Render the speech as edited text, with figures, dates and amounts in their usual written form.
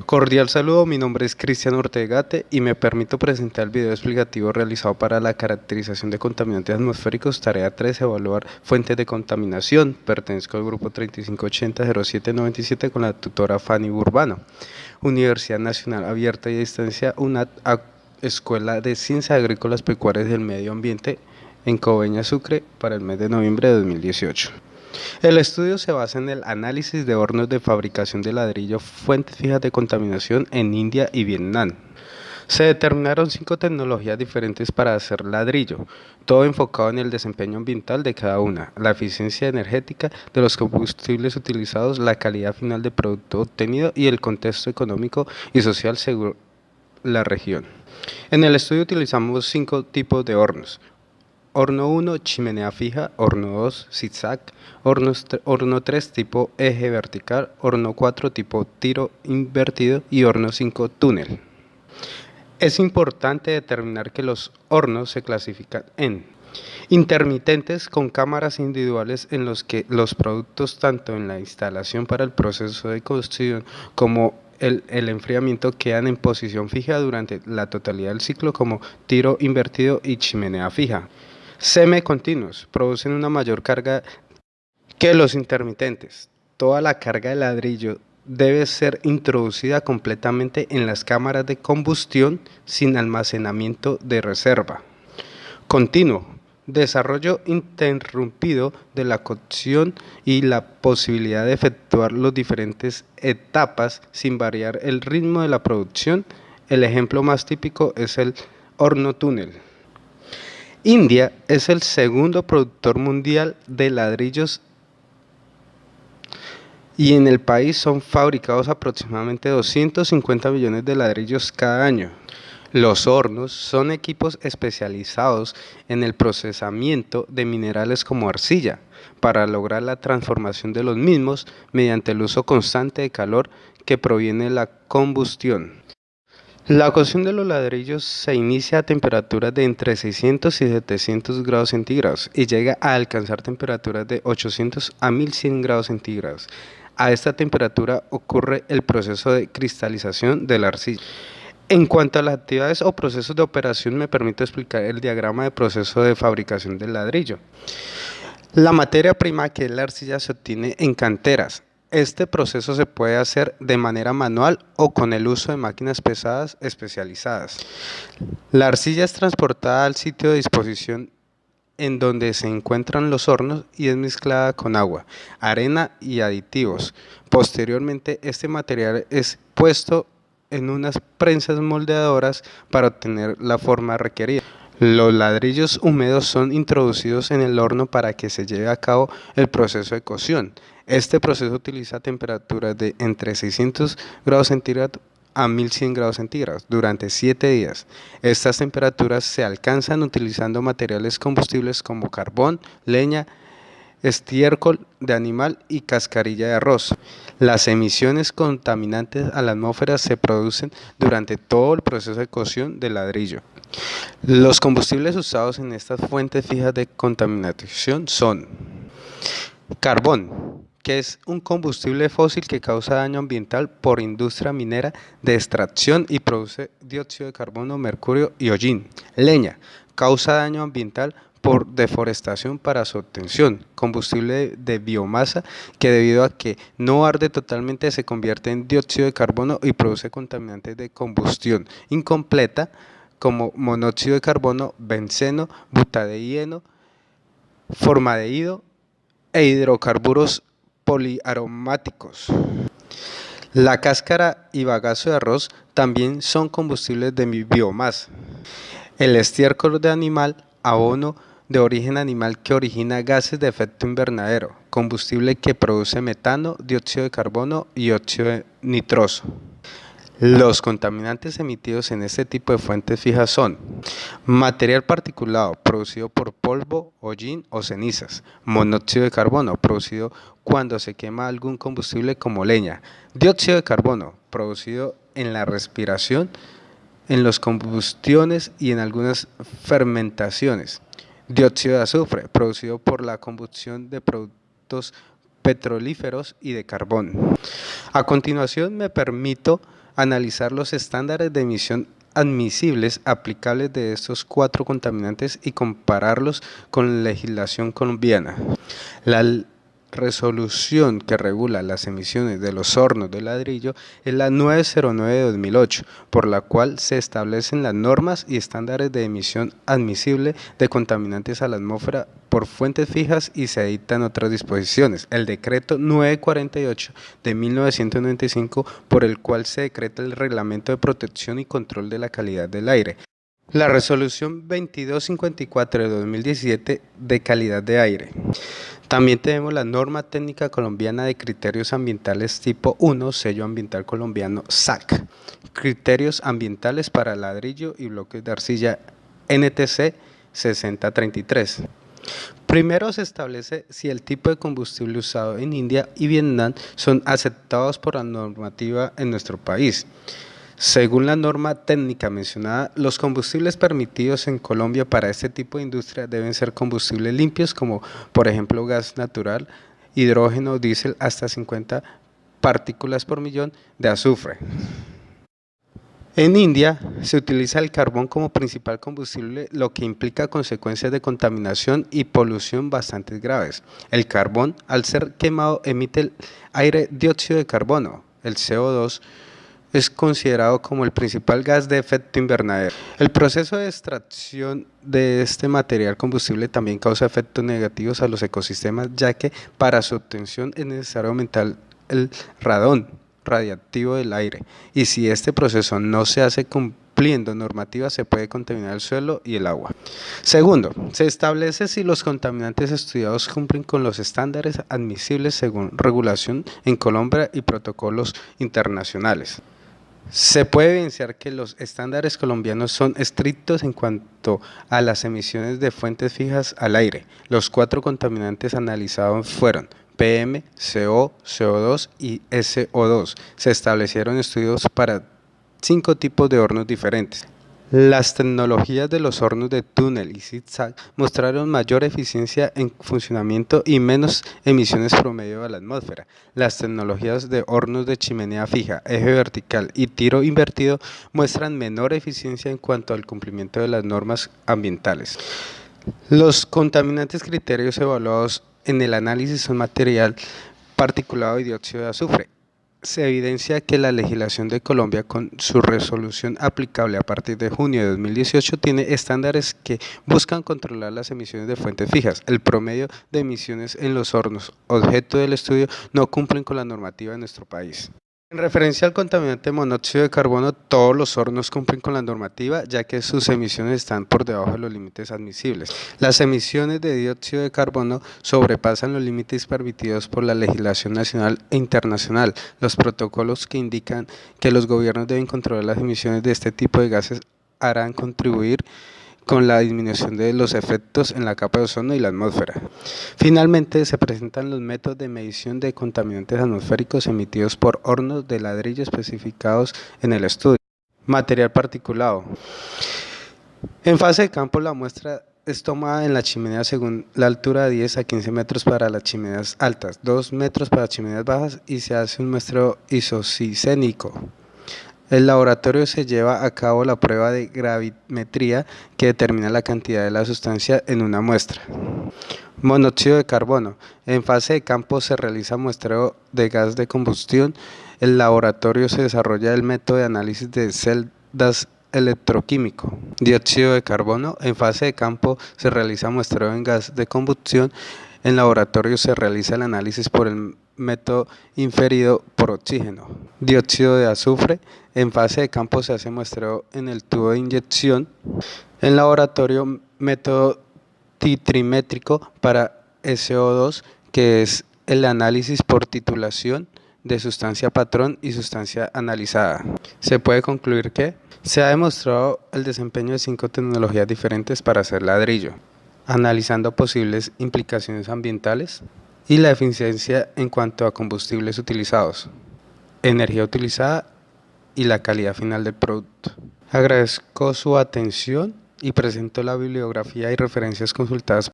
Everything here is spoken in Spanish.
Cordial saludo, mi nombre es Cristian Ortegate y me permito presentar el video explicativo realizado para la caracterización de contaminantes atmosféricos, tarea 3, evaluar fuentes de contaminación. Pertenezco al grupo 3580-0797 con la tutora Fanny Burbano. Universidad Nacional Abierta y a Distancia, UNAD, Escuela de Ciencias Agrícolas, Pecuarias y del Medio Ambiente en Coveñas, Sucre, para el mes de noviembre de 2018. El estudio se basa en el análisis de hornos de fabricación de ladrillo, fuentes fijas de contaminación en India y Vietnam. Se determinaron 5 tecnologías diferentes para hacer ladrillo, todo enfocado en el desempeño ambiental de cada una, la eficiencia energética de los combustibles utilizados, la calidad final del producto obtenido y el contexto económico y social según la región. En el estudio utilizamos 5 tipos de hornos. Horno 1, chimenea fija, horno 2, zigzag, horno 3, tipo eje vertical, horno 4, tipo tiro invertido y horno 5, túnel. Es importante determinar que los hornos se clasifican en intermitentes, con cámaras individuales en los que los productos, tanto en la instalación para el proceso de cocción como el enfriamiento, quedan en posición fija durante la totalidad del ciclo, como tiro invertido y chimenea fija. Semi-continuos producen una mayor carga que los intermitentes. Toda la carga de ladrillo debe ser introducida completamente en las cámaras de combustión sin almacenamiento de reserva. Continuo. Desarrollo interrumpido de la cocción y la posibilidad de efectuar las diferentes etapas sin variar el ritmo de la producción. El ejemplo más típico es el horno túnel. India es el segundo productor mundial de ladrillos y en el país son fabricados aproximadamente 250 millones de ladrillos cada año. Los hornos son equipos especializados en el procesamiento de minerales como arcilla, para lograr la transformación de los mismos mediante el uso constante de calor que proviene de la combustión. La cocción de los ladrillos se inicia a temperaturas de entre 600 y 700 grados centígrados y llega a alcanzar temperaturas de 800 a 1100 grados centígrados. A esta temperatura ocurre el proceso de cristalización de la arcilla. En cuanto a las actividades o procesos de operación, me permito explicar el diagrama de proceso de fabricación del ladrillo. La materia prima, que es la arcilla, se obtiene en canteras. Este proceso se puede hacer de manera manual o con el uso de máquinas pesadas especializadas. La arcilla es transportada al sitio de disposición en donde se encuentran los hornos y es mezclada con agua, arena y aditivos. Posteriormente, este material es puesto en unas prensas moldeadoras para obtener la forma requerida. Los ladrillos húmedos son introducidos en el horno para que se lleve a cabo el proceso de cocción. Este proceso utiliza temperaturas de entre 600 grados centígrados a 1100 grados centígrados durante 7 días. Estas temperaturas se alcanzan utilizando materiales combustibles como carbón, leña, estiércol de animal y cascarilla de arroz. Las emisiones contaminantes a la atmósfera se producen durante todo el proceso de cocción del ladrillo. Los combustibles usados en estas fuentes fijas de contaminación son carbón, que es un combustible fósil que causa daño ambiental por industria minera de extracción y produce dióxido de carbono, mercurio y hollín. Leña, causa daño ambiental por deforestación para su obtención. Combustible de biomasa, que debido a que no arde totalmente se convierte en dióxido de carbono y produce contaminantes de combustión incompleta como monóxido de carbono, benceno, butadieno, formaldehído e hidrocarburos poliaromáticos. La cáscara y bagazo de arroz también son combustibles de biomasa. El estiércol de animal, abono de origen animal que origina gases de efecto invernadero, combustible que produce metano, dióxido de carbono y óxido nitroso. Los contaminantes emitidos en este tipo de fuentes fijas son material particulado producido por polvo, hollín o cenizas, monóxido de carbono producido cuando se quema algún combustible como leña, dióxido de carbono producido en la respiración, en las combustiones y en algunas fermentaciones, dióxido de azufre producido por la combustión de productos petrolíferos y de carbón. A continuación me permito analizar los estándares de emisión admisibles aplicables de estos 4 contaminantes y compararlos con la legislación colombiana. La resolución que regula las emisiones de los hornos de ladrillo es la 909 de 2008, por la cual se establecen las normas y estándares de emisión admisible de contaminantes a la atmósfera por fuentes fijas y se dictan otras disposiciones. El decreto 948 de 1995, por el cual se decreta el Reglamento de Protección y Control de la Calidad del Aire. La resolución 2254 de 2017 de calidad de aire. También tenemos la norma técnica colombiana de criterios ambientales tipo 1, sello ambiental colombiano SAC. Criterios ambientales para ladrillo y bloques de arcilla NTC 6033. Primero se establece si el tipo de combustible usado en India y Vietnam son aceptados por la normativa en nuestro país. Según la norma técnica mencionada, los combustibles permitidos en Colombia para este tipo de industria deben ser combustibles limpios como por ejemplo gas natural, hidrógeno, diésel hasta 50 partículas por millón de azufre. En India se utiliza el carbón como principal combustible, lo que implica consecuencias de contaminación y polución bastante graves. El carbón, al ser quemado, emite el aire dióxido de carbono, el CO2, es considerado como el principal gas de efecto invernadero. El proceso de extracción de este material combustible también causa efectos negativos a los ecosistemas, ya que para su obtención es necesario aumentar el radón radiactivo del aire, y si este proceso no se hace cumpliendo normativas, se puede contaminar el suelo y el agua. Segundo, se establece si los contaminantes estudiados cumplen con los estándares admisibles según regulación en Colombia y protocolos internacionales. Se puede evidenciar que los estándares colombianos son estrictos en cuanto a las emisiones de fuentes fijas al aire. Los 4 contaminantes analizados fueron PM, CO, CO2 y SO2. Se establecieron estudios para 5 tipos de hornos diferentes. Las tecnologías de los hornos de túnel y zigzag mostraron mayor eficiencia en funcionamiento y menos emisiones promedio a la atmósfera. Las tecnologías de hornos de chimenea fija, eje vertical y tiro invertido muestran menor eficiencia en cuanto al cumplimiento de las normas ambientales. Los contaminantes criterios evaluados en el análisis son material particulado y dióxido de azufre. Se evidencia que la legislación de Colombia, con su resolución aplicable a partir de junio de 2018, tiene estándares que buscan controlar las emisiones de fuentes fijas. El promedio de emisiones en los hornos objeto del estudio no cumplen con la normativa de nuestro país. En referencia al contaminante monóxido de carbono, todos los hornos cumplen con la normativa, ya que sus emisiones están por debajo de los límites admisibles. Las emisiones de dióxido de carbono sobrepasan los límites permitidos por la legislación nacional e internacional. Los protocolos que indican que los gobiernos deben controlar las emisiones de este tipo de gases harán contribuir con la disminución de los efectos en la capa de ozono y la atmósfera. Finalmente, se presentan los métodos de medición de contaminantes atmosféricos emitidos por hornos de ladrillo especificados en el estudio. Material particulado. En fase de campo, la muestra es tomada en la chimenea según la altura de 10 a 15 metros para las chimeneas altas, 2 metros para chimeneas bajas y se hace un muestreo isocicénico. El laboratorio se lleva a cabo la prueba de gravimetría que determina la cantidad de la sustancia en una muestra. Monóxido de carbono. En fase de campo se realiza muestreo de gas de combustión. El laboratorio se desarrolla el método de análisis de celdas electroquímico. Dióxido de carbono. En fase de campo se realiza muestreo en gas de combustión. En laboratorio se realiza el análisis por el método inferido por oxígeno. Dióxido de azufre. En fase de campo se hace muestreo en el tubo de inyección. En laboratorio, método titrimétrico para SO2, que es el análisis por titulación de sustancia patrón y sustancia analizada. Se puede concluir que se ha demostrado el desempeño de 5 tecnologías diferentes para hacer ladrillo, analizando posibles implicaciones ambientales y la eficiencia en cuanto a combustibles utilizados, energía utilizada y la calidad final del producto. Agradezco su atención y presento la bibliografía y referencias consultadas